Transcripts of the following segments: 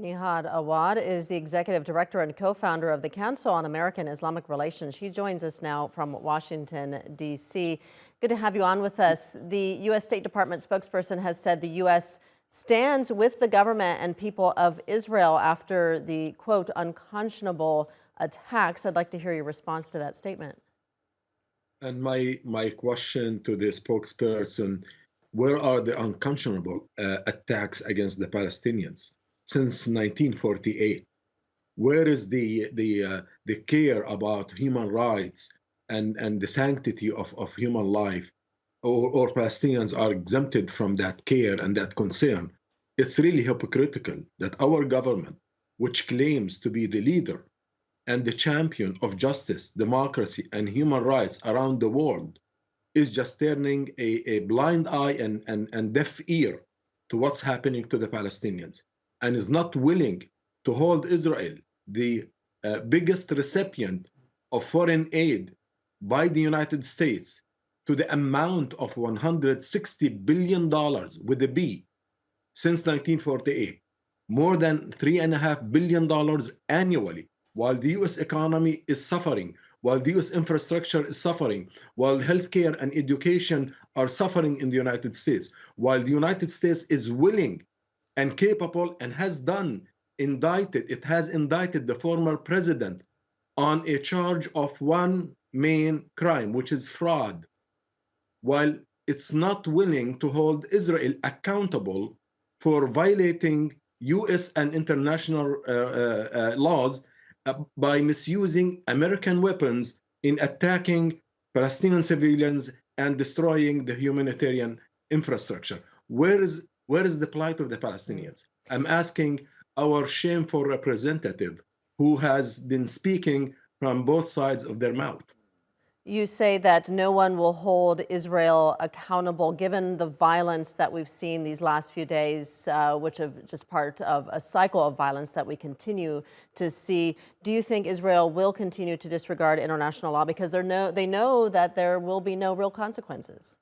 Nihad Awad is the executive director and co-founder of the Council on American-Islamic Relations. She joins us now from Washington, D.C. Good to have you on with us. The U.S. State Department spokesperson has said the U.S. stands with the government and people of Israel after the, quote, unconscionable attacks. I'd like to hear your response to that statement. And my question to the spokesperson, where are the unconscionable attacks against the Palestinians since 1948? Where is the care about human rights and the sanctity of human life? Or Palestinians are exempted from that care and that concern. It's really hypocritical that our government, which claims to be the leader and the champion of justice, democracy, and human rights around the world, is just turning a blind eye and deaf ear to what's happening to the Palestinians, and is not willing to hold Israel, the biggest recipient of foreign aid by the United States, to the amount of $160 billion with a B since 1948, more than $3.5 billion annually, while the US economy is suffering, while the US infrastructure is suffering, while healthcare and education are suffering in the United States, while the United States is willing and capable and has indicted the former president on a charge of one main crime, which is fraud, while it's not willing to hold Israel accountable for violating US and international laws by misusing American weapons in attacking Palestinian civilians and destroying the humanitarian infrastructure. Where is the plight of the Palestinians? I'm asking our shameful representative who has been speaking from both sides of their mouth. You say that no one will hold Israel accountable given the violence that we've seen these last few days, which are just part of a cycle of violence that we continue to see. Do you think Israel will continue to disregard international law because they know that there will be no real consequences?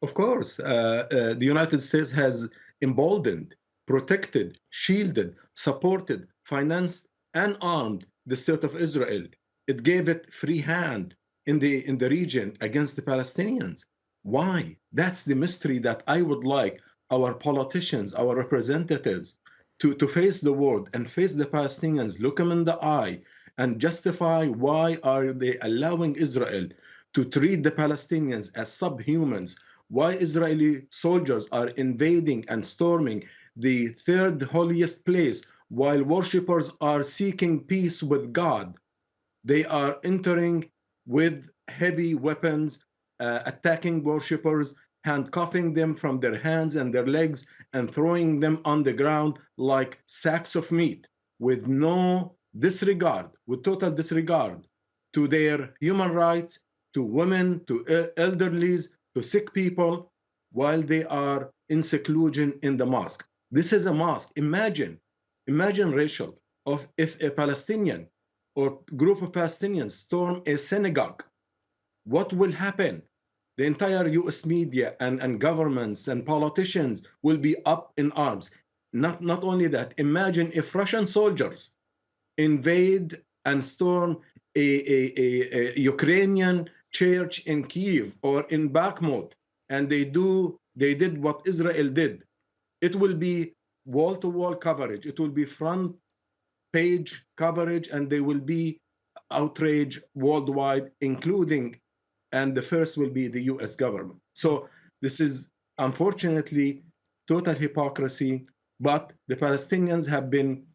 Of course. The United States has emboldened, protected, shielded, supported, financed, and armed the state of Israel. It gave it free hand in the region against the Palestinians. Why? That's the mystery that I would like our politicians, our representatives to face the world and face the Palestinians, look them in the eye and justify why are they allowing Israel to treat the Palestinians as subhumans, why Israeli soldiers are invading and storming the third holiest place while worshippers are seeking peace with God. They are entering with heavy weapons, attacking worshippers, handcuffing them from their hands and their legs, and throwing them on the ground like sacks of meat, with no disregard, with total disregard to their human rights, to women, to elderlies, to sick people, while they are in seclusion in the mosque. This is a mosque. Imagine, Rachel, if a Palestinian or group of Palestinians storm a synagogue, what will happen? The entire US media and governments and politicians will be up in arms. Not only that, imagine if Russian soldiers invade and storm a Ukrainian church in Kyiv or in Bakhmut, and they did what Israel did. It will be wall-to-wall coverage. It will be front page coverage, and they will be outrage worldwide, including, and the first will be the US government. So this is unfortunately total hypocrisy, but the Palestinians have been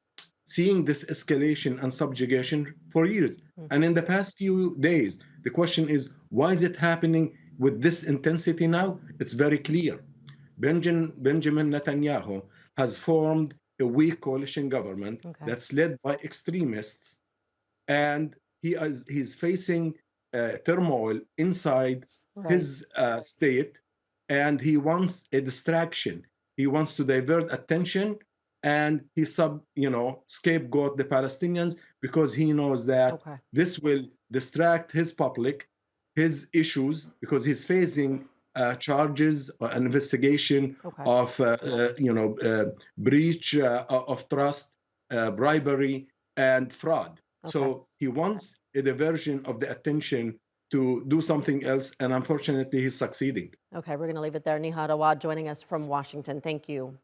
seeing this escalation and subjugation for years. And in the past few days, the question is, why is it happening with this intensity now? It's very clear. Benjamin Netanyahu has formed a weak coalition government that's led by extremists, and he's facing turmoil inside his state, and he wants a distraction. He wants to divert attention, and he scapegoat the Palestinians because he knows that this will distract his public, his issues, because he's facing charges, an investigation of breach of trust bribery, and fraud. Okay. So he wants a diversion of the attention to do something else, and unfortunately, he's succeeding. Okay, we're going to leave it there. Nihad Awad joining us from Washington. Thank you.